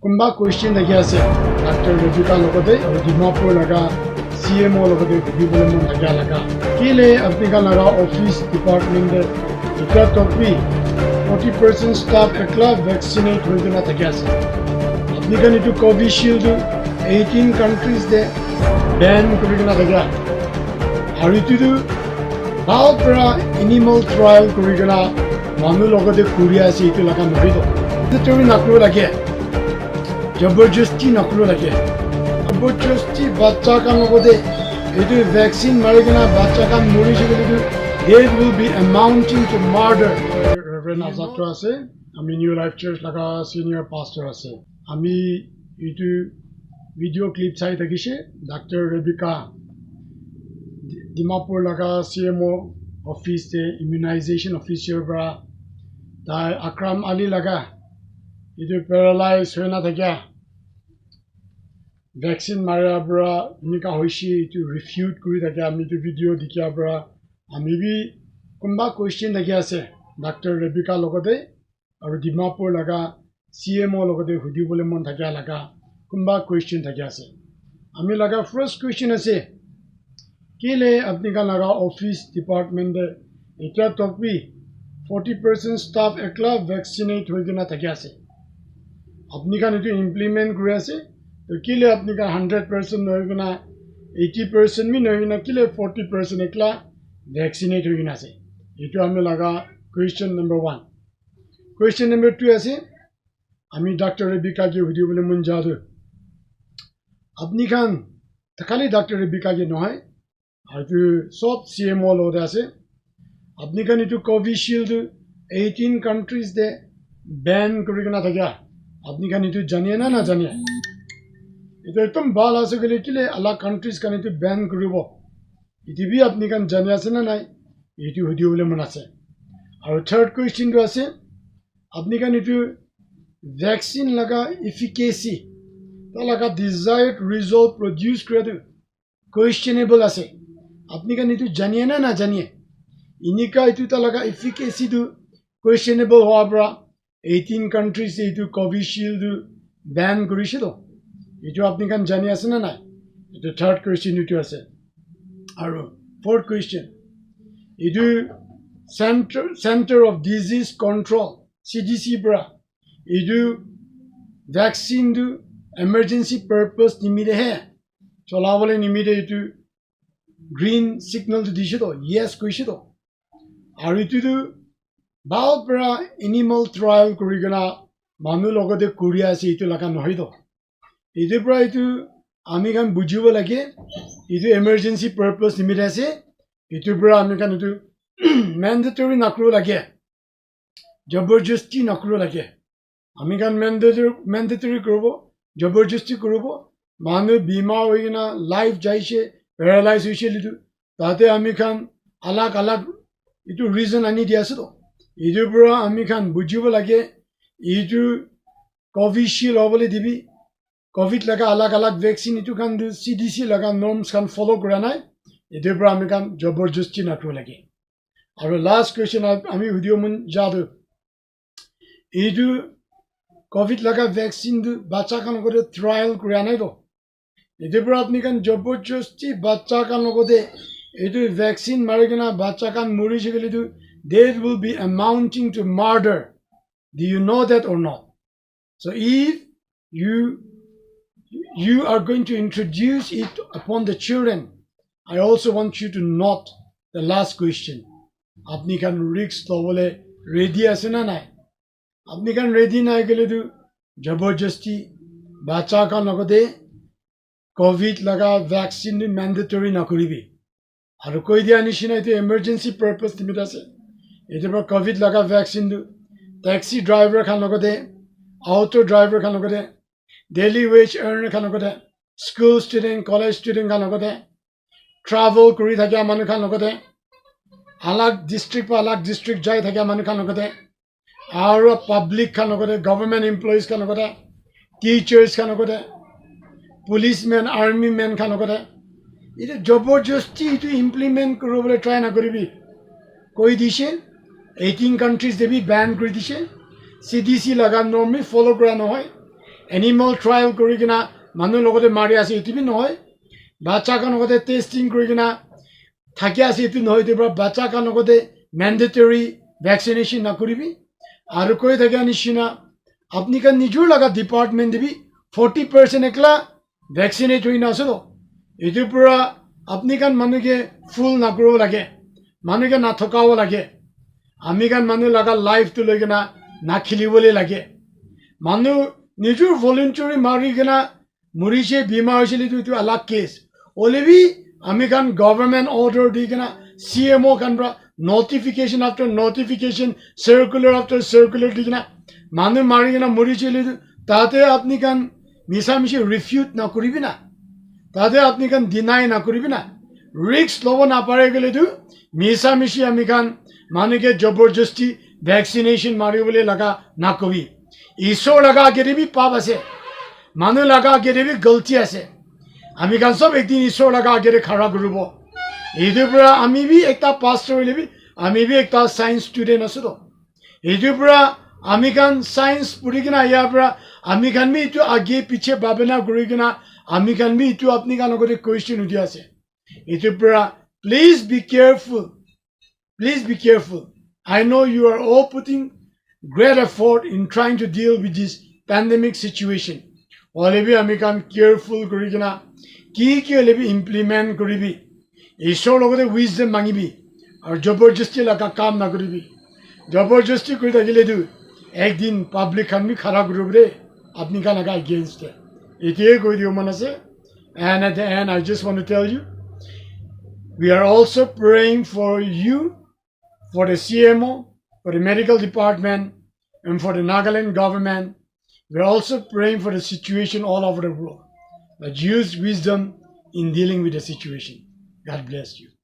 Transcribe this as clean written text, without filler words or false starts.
কোনবা কোৱেশ্চন লাগি আছে ডাক্তৰ ৰেবিকা লগতে আৰু ডিমাপুৰ লগা CMO লগতে সুধিবলৈ মন লাগা কেলে আপোনালোকৰ লগা অফিচ ডিপাৰ্টমেণ্ট এটা টপি 40% ষ্টাফ একলা ভেকচিনেট হৈ গ'লা থাকে আছে আপোনালোকে এইটো কোভিশিল্ড 18 কাণ্ট্ৰিজ দে বেন কৰি গ'লা থাকে আৰু এইটো ভাল পৰা এনিমেল ট্ৰায়েল কৰি গ'লা মানুহ লগতে কৰি আছে এইটো লগা নহয় তুমি নকৰিব লাগে জবৰদস্তি নকৰিব লাগে জবৰদস্তি বাচ্চা কাম লগতে এইটো ভেকচিন মাৰি কিনে বাচ্চা কাম মৰিছে কিন্তু it will be amounting to murder. Reverend Azatro আছে আমি নিউ লাইফ চার্চ লাগা সিনিয়র পাস্টর আছে আমি এইটো ভিডিও ক্লিপ চাই থাকিছে ডাক্তার রেবিকা ডিমাপুর লাগা CMO অফিস তে ইমিউনাইজেশন অফিসার পৰা তাই আকৰাম আলী লাগা এইটো প্যাৰালাইজ হৈ না থাকে ভ্যাকসিন মাৰাৰ পৰা এনেকা হৈছে এইটো ৰিফিউট কৰি থাকে আমি এইটো ভিডিও দেখিয়াৰ পৰা আমি বি কোনবা কোৱেশ্চন লাগি আছে ডাক্তৰ ৰেবিকা লগতে আৰু ডিমাপুৰ লগা CMO লগতে সুধিবলৈ মন থাকে লগা কোনবা কোৱেশ্চন থাকে আছে আমি লগা ফাৰ্স্ট কোৱেশ্চন আছে কেলে আপোনালোকৰ লগা অফিচ ডিপাৰ্টমেণ্ট এটা টপি 40% ষ্টাফ একলা ভেকচিনেট হৈ কিনে থাকে আছে আপোনালোকে এইটো ইমপ্লিমেণ্ট কৰি আছে তো কেলে আপোনালোকে 100% হৈ কিনে 80% মি নহয় কিনে কেলে 40% একলা ভ্যাকসিনেট হৈ কিনে আছে এইটো আমি লগা কোৱেশ্চন নম্বৰ 1 কোৱেশ্চন নম্বৰ 2 আছে আমি ডাক্তৰ ৰেবিকাকে সুধিবলৈ মন যাদু আপনি খান খালি ডাক্তৰ ৰেবিকাকে নহয় আৰু সব CMO লগত আছে আপনি খান এইটো কোভিশিল্ড 18 কাণ্ট্ৰিজ দে বেন কৰি কিনে থাকে আপনি খান এইটো জানিয়ে না জানিয়ে এইটো একদম ভাল আছে গলে কিলে আলা কাণ্ট্ৰিজ খান এইটো বেন কৰিব ইটিভি আপনি কান জানি আছে না নাই এইটো সুধিবলৈ মন আছে আৰু থাৰ্ড কোৱেশ্চনটো আছে আপনি কান এইটো ভ্যাকচিন লগা এফিকেসি তা লগা ডিজায়াৰ্ড ৰিজাল্ট প্ৰডিউস কৰাটো কোৱেশ্চনেবল আছে আপনি কান এইটো জানিয়ে না জানিয়ে ইনিকা এইটো তা লগা এফিকেসিটো কোৱেশ্চনেবল হোৱাৰ পৰা 18 কাণ্ট্ৰিজ এইটো কোভিশিল্ড বেন কৰিছে তো এইটো আপনি কান জানি আছে না নাই এইটো থাৰ্ড কোৱেশ্চনটো আছে আৰু fourth question idu center of disease control CDC bra idu vaccine du emergency purpose nimide he cholabole nimide itu green signal du dishe to yes koise to aru itu du bao bra animal trial korigana manu logode kuri ase itu laka nohi to idu bra itu আমি কান বুজিব লাগে ইটো emergency purpose limit আছে ইটো পৰা আমি কান ইটো ম্যান্ডেটৰি নকৰিব লাগে জবৰদস্তি নকৰিব লাগে আমি কান ম্যান্ডেটৰি কৰিব জবৰদস্তি কৰিব মানুহ বিমা হৈ কিনা লাইফ যাইছে প্যাৰালাইজ হৈছে লিটো তাতে আমি কান আলাগ আলাগ ইটো ৰিজন আনি দি আছে তো ইটো পৰা আমি কান বুজিব লাগে ইটো কোভিশিল্ড হ'বলৈ দিবি কোভিড লগা আলাগ আলাগ ভ্যাকচিন ইটো কান CDC লগা নর্মস কান ফলো কৰা নাই এটোৰ পৰা আমি কান জবৰদস্তি নকৰিব লাগে আৰু লাষ্ট কোৱেশ্চন আমি ভিডিও মন যাদু এইটো কোভিড লগা ভ্যাকচিন বাচ্চা কান করে ট্রায়াল কৰা নাই তো এটোৰ পৰা আপনি কান জবৰদস্তি বাচ্চা কান লগতে এইটো ভ্যাকচিন মাৰি কিনা বাচ্চা কান মৰিছে গলি তো that will be amounting to murder do you know that or not so if you are going to introduce it upon the children I also want you to note the last question apni kan risk lobole ready ase na nai apni kan ready nai gele tu jabardasti bacha kan logode covid laga vaccine mandatory na koribi aru koi dia nishina itu emergency purpose limit ase etu ba covid laga vaccine du taxi driver kan logode auto driver kan logode daily wage earner kan logode school student college student kan logode travel kuri thakya manu kan logode alag district pa alag district jai thakya manu kan logode aru public kan logode government employees kan logode teachers kan logode policemen army men kan logode ite jobojasti to implement korobole try na koribi koi dishe 18 countries debi ban kori dishe CDC laga norm follow kora nohoy animal trial কৰি কিনা মানুহ লগতে মাৰি আছে এইটো নহয় বাচ্চা কাৰ লগতে টেষ্টিং কৰি কিনা থাকি আছে এইটো নহয় এইটো বাচ্চা কাৰ লগতে মেণ্ডেটৰী ভেকচিনেশ্যন নকৰিবি আৰু কৈ থাকে নিচিনা আপুনি কান নিজৰ লগা ডিপাৰ্টমেণ্ট দিবি 40% একলা ভেকচিনেট হৈ নাছিল এইটোৰ পৰা আপুনি কান মানুহকে ফুল নকৰিব লাগে মানুহকে নাথকাব লাগে আমি কান মানুহ লগা লাইফটো লৈ কিনা নাখেলিবলৈ লাগে মানুহ নিজৰ ভলেণ্টাৰী মাৰি কিনা মৰিছে বেমাৰ হৈছিল এইটো আলাগ কেছ হ'লেবি আমি কান গভৰ্ণমেণ্ট অৰ্ডাৰ দি কিনা CMO কান পৰা notification after notification circular after circular di kina manu mari kina mori chile tate apni kan misa mishi refute na koribi na tate apni kan deny na koribi na risk lobo na pare gele du misa mishi ami kan manu ke jabarjasti vaccination mari bole laga na kobi iso laga ke bi pap ase manu laga ke bi galti ase ami kan sob ekdin iso laga ke khara koribo এইটোৰ পৰা আমি B একটা পাস্টৰ হলেবি আমি B একটা science student আছো এইটোৰ পৰা আমি কান সায়েন্স পঢ়ি কিনা ইয়াৰ পৰা আমি কান বি এইটো আগে পিছে ভাবনা কৰি কিনা আমি কান বি এইটো আপনি কান লগতে কুৱেশ্যন উঠি আছে এইটোৰ পৰা please be careful I know you are all putting great effort in trying to deal with this pandemic situation হলেবি আমি কান কেয়াৰফুল কৰি কিনা কি হলেবি ইমপ্লিমেন্ট কৰিবি ঈশ্বৰ লগতে উইজডম মাগিবি আৰু জবৰদস্তি লগা কাম নকৰিবি জবৰদস্তি কৰি থাকিলেতো একদিন পাব্লিক খান খাৰা কৰিব ৰে আপুনি কান লগা এগেইনষ্ট এতিয়াই কৈ দিওঁ মন আছে and at the end I just want to tell you we are also praying for you for the CMO for the medical department and for the Nagaland government we are also praying for the situation all over the world but use wisdom in dealing with the situation God bless you.